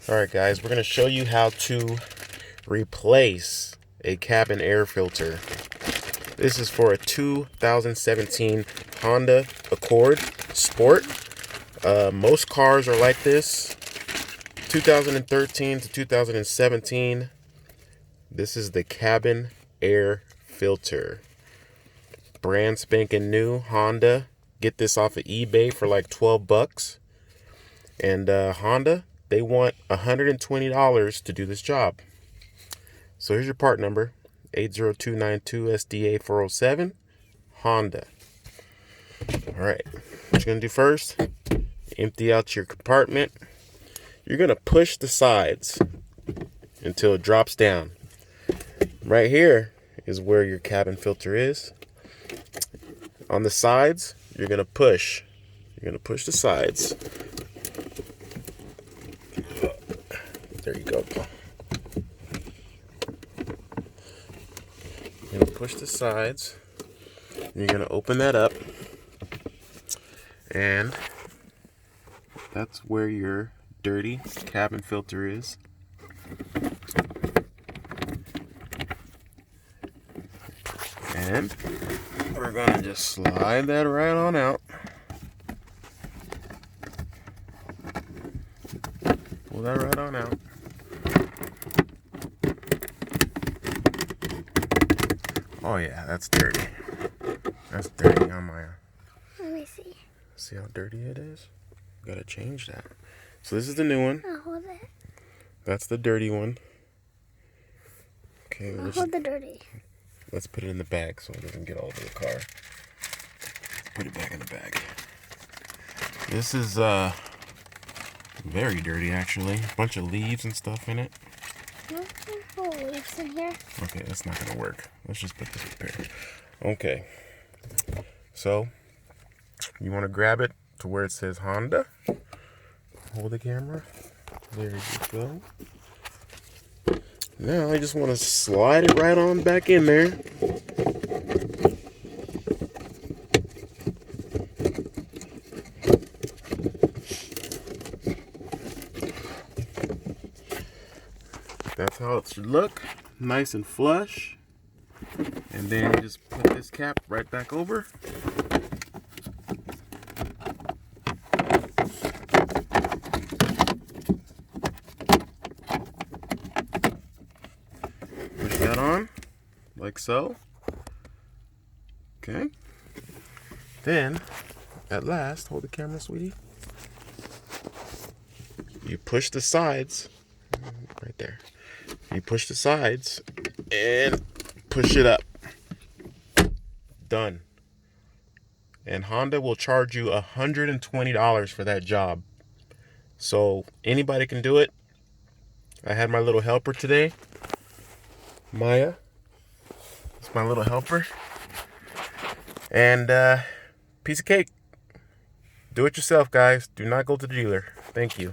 Alright guys, we're going to show you how to replace a cabin air filter. This is for a 2017 Honda Accord Sport. Most cars are like this. 2013 to 2017. This is the cabin air filter. Brand spanking new Honda. Get this off of eBay for like 12 bucks. And Honda, they want $120 to do this job. So here's your part number, 80292SDA407, Honda. All right, what you're gonna do first, empty out your compartment. You're gonna push the sides until it drops down. Right here is where your cabin filter is. On the sides, you're gonna push. You're gonna push the sides. There you go. You're gonna push the sides. And you're gonna open that up, and that's where your dirty cabin filter is. And we're gonna just slide that right on out. Pull that right on out. Oh yeah, that's dirty. That's dirty on my... Let me see. See how dirty it is? Gotta change that. So this is the new one. I'll hold it. That's the dirty one. Okay, I'll hold the dirty. let's put it in the bag so it doesn't get all over the car. Put it back in the bag. This is very dirty actually. A bunch of leaves and stuff in it. No leaves in here. Okay, that's not gonna work. Let's just put this up here. Okay. So you want to grab it to where it says Honda. Hold the camera. There you go. Now I just want to slide it right on back in there. That's how it should look. Nice and flush. And then just put this cap right back over. Push that on, like so. Okay. Then, at last, hold the camera, sweetie. You push the sides, right there. You push the sides and push it up. Done. And Honda will charge you $120 for that job. So anybody can do it. I had my little helper today. Maya. It's my little helper. And piece of cake. Do it yourself, guys. Do not go to the dealer. Thank you.